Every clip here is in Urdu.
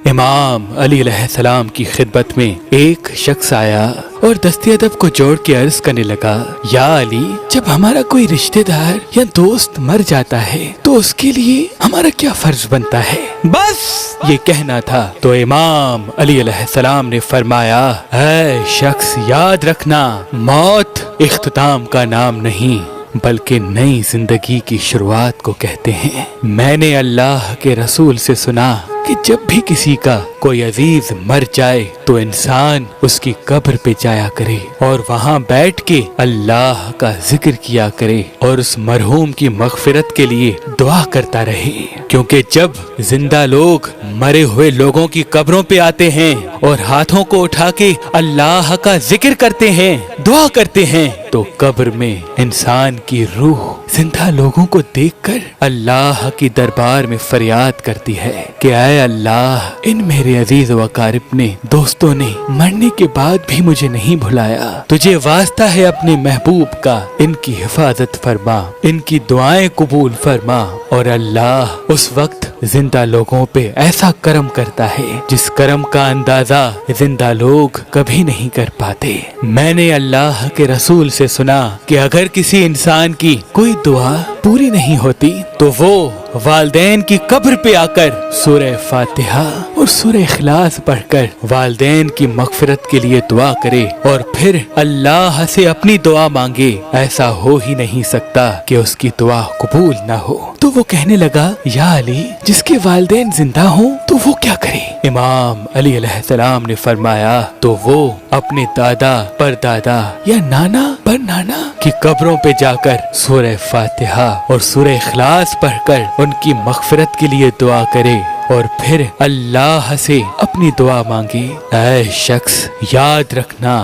امام علی علیہ السلام کی خدمت میں ایک شخص آیا اور دستی ادب کو جوڑ کے عرض کرنے لگا، یا علی، جب ہمارا کوئی رشتہ دار یا دوست مر جاتا ہے تو اس کے لیے ہمارا کیا فرض بنتا ہے؟ بس یہ کہنا تھا تو امام علی علیہ السلام نے فرمایا، اے شخص، یاد رکھنا، موت اختتام کا نام نہیں بلکہ نئی زندگی کی شروعات کو کہتے ہیں۔ میں نے اللہ کے رسول سے سنا کہ جب بھی کسی کا کوئی عزیز مر جائے تو انسان اس کی قبر پہ جایا کرے اور وہاں بیٹھ کے اللہ کا ذکر کیا کرے اور اس مرحوم کی مغفرت کے لیے دعا کرتا رہے، کیونکہ جب زندہ لوگ مرے ہوئے لوگوں کی قبروں پہ آتے ہیں اور ہاتھوں کو اٹھا کے اللہ کا ذکر کرتے ہیں، دعا کرتے ہیں، تو قبر میں انسان کی روح زندہ لوگوں کو دیکھ کر اللہ کی دربار میں فریاد کرتی ہے کہ اے اللہ، ان میرے عزیز و اقارب نے، دوستوں نے مرنے کے بعد بھی مجھے نہیں بھلایا، تجھے واسطہ ہے اپنے محبوب کا، ان کی حفاظت فرما، ان کی دعائیں قبول فرما۔ اور اللہ اس وقت زندہ لوگوں پہ ایسا کرم کرتا ہے جس کرم کا اندازہ زندہ لوگ کبھی نہیں کر پاتے۔ میں نے اللہ کے رسول سے سنا کہ اگر کسی انسان کی کوئی دعا پوری نہیں ہوتی تو وہ والدین کی قبر پہ آ کر سورہ فاتحہ اور سورہ اخلاص پڑھ کر والدین کی مغفرت کے لیے دعا کرے اور پھر اللہ سے اپنی دعا مانگے۔ ایسا ہو ہی نہیں سکتا کہ اس کی دعا قبول نہ ہو۔ تو وہ کہنے لگا، یا علی، جس کے والدین زندہ ہوں تو وہ کیا کرے؟ امام علی علیہ السلام نے فرمایا، تو وہ اپنے دادا پر دادا یا نانا پر نانا کی قبروں پہ جا کر سورہ فاتحہ اور سورہ اخلاص پڑھ کر ان کی مغفرت کے لیے دعا کرے اور پھر اللہ سے اپنی دعا مانگے۔ اے شخص، یاد رکھنا،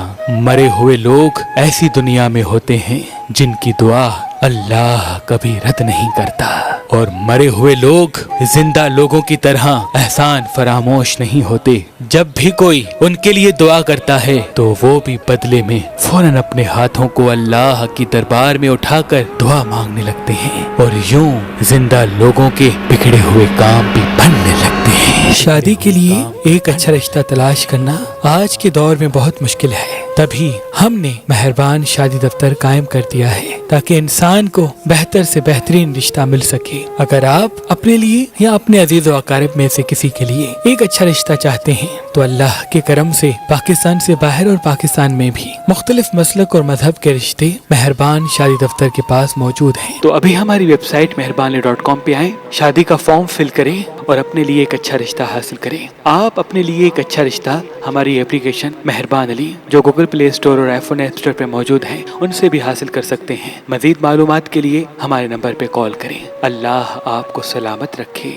مرے ہوئے لوگ ایسی دنیا میں ہوتے ہیں جن کی دعا اللہ کبھی رد نہیں کرتا، اور مرے ہوئے لوگ زندہ لوگوں کی طرح احسان فراموش نہیں ہوتے۔ جب بھی کوئی ان کے لیے دعا کرتا ہے تو وہ بھی بدلے میں فوراً اپنے ہاتھوں کو اللہ کی دربار میں اٹھا کر دعا مانگنے لگتے ہیں، اور یوں زندہ لوگوں کے بگڑے ہوئے کام بھی بننے لگتے ہیں۔ شادی کے لیے ایک اچھا رشتہ تلاش کرنا آج کے دور میں بہت مشکل ہے، تبھی ہم نے مہربان شادی دفتر قائم کر دیا ہے تاکہ انسان کو بہتر سے بہترین رشتہ مل سکے۔ اگر آپ اپنے لیے یا اپنے عزیز و اقارب میں سے کسی کے لیے ایک اچھا رشتہ چاہتے ہیں تو اللہ کے کرم سے پاکستان سے باہر اور پاکستان میں بھی مختلف مسلک اور مذہب کے رشتے مہربان شادی دفتر کے پاس موجود ہیں۔ تو ابھی ہماری ویب سائٹ مہربان.com پہ آئیں، شادی کا فارم فل کریں اور اپنے لیے ایک اچھا رشتہ حاصل کریں۔ آپ اپنے لیے ایک اچھا رشتہ ہماری اپلیکیشن مہربان علی، جو گوگل پلے اسٹور اور آئی فون ایپ اسٹور پہ موجود ہے، ان سے بھی حاصل کر سکتے ہیں۔ مزید معلومات کے لیے ہمارے نمبر پہ کال کریں۔ اللہ آپ کو سلامت رکھے۔